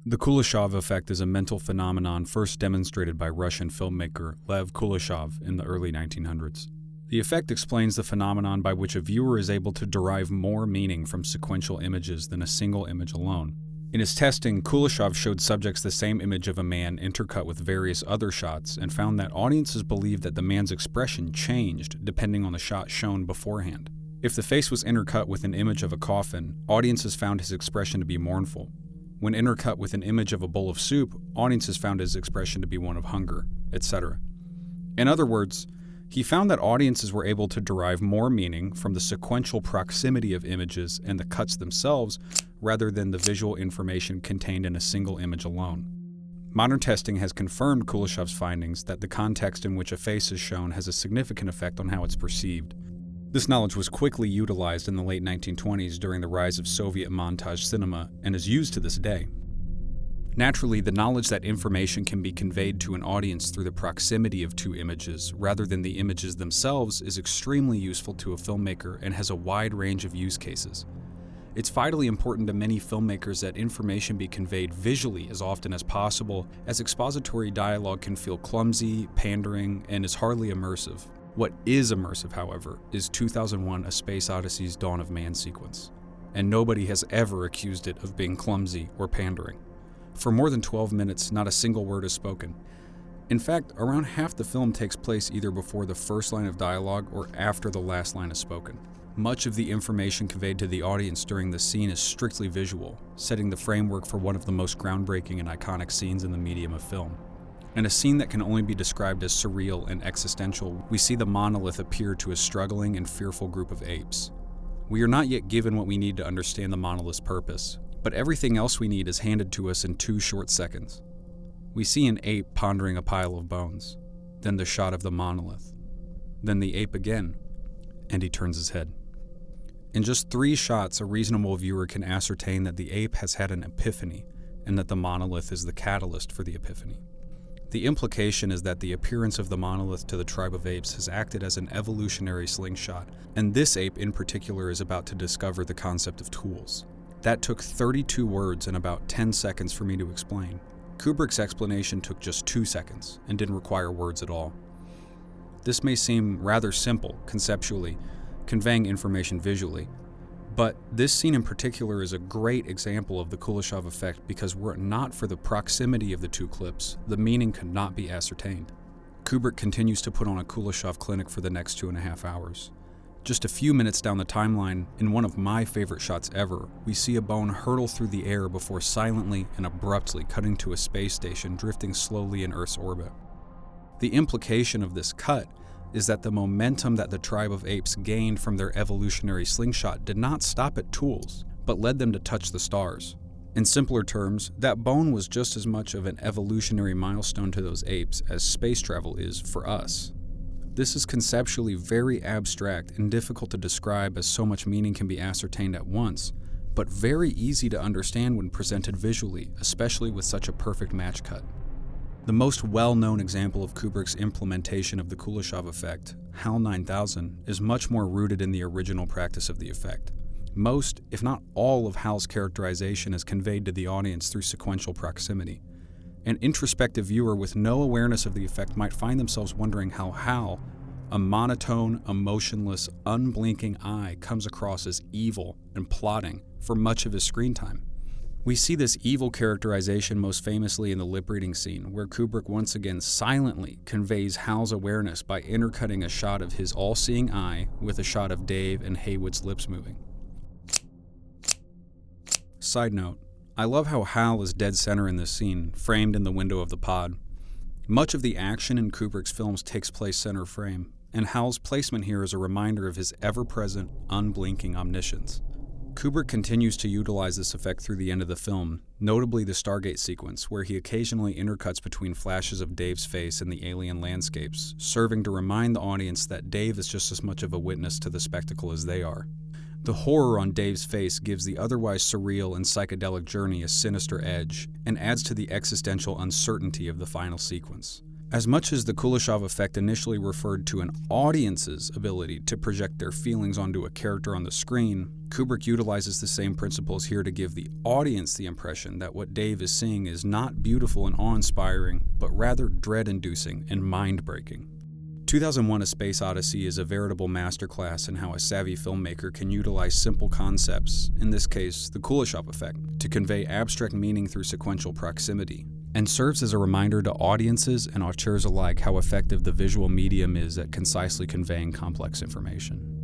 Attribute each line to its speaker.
Speaker 1: The Kuleshov effect is a mental phenomenon first demonstrated by Russian filmmaker Lev Kuleshov in the early 1900s. The effect explains the phenomenon by which a viewer is able to derive more meaning from sequential images than a single image alone. In his testing, Kuleshov showed subjects the same image of a man intercut with various other shots and found that audiences believed that the man's expression changed depending on the shot shown beforehand. If the face was intercut with an image of a coffin, audiences found his expression to be mournful. When intercut with an image of a bowl of soup, audiences found his expression to be one of hunger, etc. In other words, he found that audiences were able to derive more meaning from the sequential proximity of images and the cuts themselves rather than the visual information contained in a single image alone. Modern testing has confirmed Kuleshov's findings that the context in which a face is shown has a significant effect on how it's perceived. This knowledge was quickly utilized in the late 1920s during the rise of Soviet montage cinema and is used to this day. Naturally, the knowledge that information can be conveyed to an audience through the proximity of two images rather than the images themselves is extremely useful to a filmmaker and has a wide range of use cases. It's vitally important to many filmmakers that information be conveyed visually as often as possible, as expository dialogue can feel clumsy, pandering, and is hardly immersive. What is immersive, however, is 2001: A Space Odyssey's Dawn of Man sequence, and nobody has ever accused it of being clumsy or pandering. For more than 12 minutes, not a single word is spoken. In fact, around half the film takes place either before the first line of dialogue or after the last line is spoken. Much of the information conveyed to the audience during the scene is strictly visual, setting the framework for one of the most groundbreaking and iconic scenes in the medium of film. In a scene that can only be described as surreal and existential, we see the monolith appear to a struggling and fearful group of apes. We are not yet given what we need to understand the monolith's purpose, but everything else we need is handed to us in 2 short seconds. We see an ape pondering a pile of bones, then the shot of the monolith, then the ape again, and he turns his head. In just 3 shots, a reasonable viewer can ascertain that the ape has had an epiphany and that the monolith is the catalyst for the epiphany. The implication is that the appearance of the monolith to the tribe of apes has acted as an evolutionary slingshot, and this ape in particular is about to discover the concept of tools. That took 32 words and about 10 seconds for me to explain. Kubrick's explanation took just 2 seconds and didn't require words at all. This may seem rather simple conceptually, conveying information visually, but this scene in particular is a great example of the Kuleshov effect because were it not for the proximity of the 2 clips, the meaning could not be ascertained. Kubrick continues to put on a Kuleshov clinic for the next 2.5 hours. Just a few minutes down the timeline, in one of my favorite shots ever, we see a bone hurtle through the air before silently and abruptly cutting to a space station drifting slowly in Earth's orbit. The implication of this cut is that the momentum that the tribe of apes gained from their evolutionary slingshot did not stop at tools, but led them to touch the stars. In simpler terms, that bone was just as much of an evolutionary milestone to those apes as space travel is for us. This is conceptually very abstract and difficult to describe as so much meaning can be ascertained at once, but very easy to understand when presented visually, especially with such a perfect match cut. The most well-known example of Kubrick's implementation of the Kuleshov effect, HAL 9000, is much more rooted in the original practice of the effect. Most, if not all, of HAL's characterization is conveyed to the audience through sequential proximity. An introspective viewer with no awareness of the effect might find themselves wondering how HAL, a monotone, emotionless, unblinking eye, comes across as evil and plotting for much of his screen time. We see this evil characterization most famously in the lip-reading scene, where Kubrick once again silently conveys HAL's awareness by intercutting a shot of his all-seeing eye with a shot of Dave and Haywood's lips moving. Side note, I love how HAL is dead center in this scene, framed in the window of the pod. Much of the action in Kubrick's films takes place center frame, and HAL's placement here is a reminder of his ever-present, unblinking omniscience. Kubrick continues to utilize this effect through the end of the film, notably the Stargate sequence, where he occasionally intercuts between flashes of Dave's face and the alien landscapes, serving to remind the audience that Dave is just as much of a witness to the spectacle as they are. The horror on Dave's face gives the otherwise surreal and psychedelic journey a sinister edge, and adds to the existential uncertainty of the final sequence. As much as the Kuleshov effect initially referred to an audience's ability to project their feelings onto a character on the screen, Kubrick utilizes the same principles here to give the audience the impression that what Dave is seeing is not beautiful and awe-inspiring, but rather dread-inducing and mind-breaking. 2001: A Space Odyssey is a veritable masterclass in how a savvy filmmaker can utilize simple concepts, in this case the Kuleshov effect, to convey abstract meaning through sequential proximity, and serves as a reminder to audiences and auteurs alike how effective the visual medium is at concisely conveying complex information.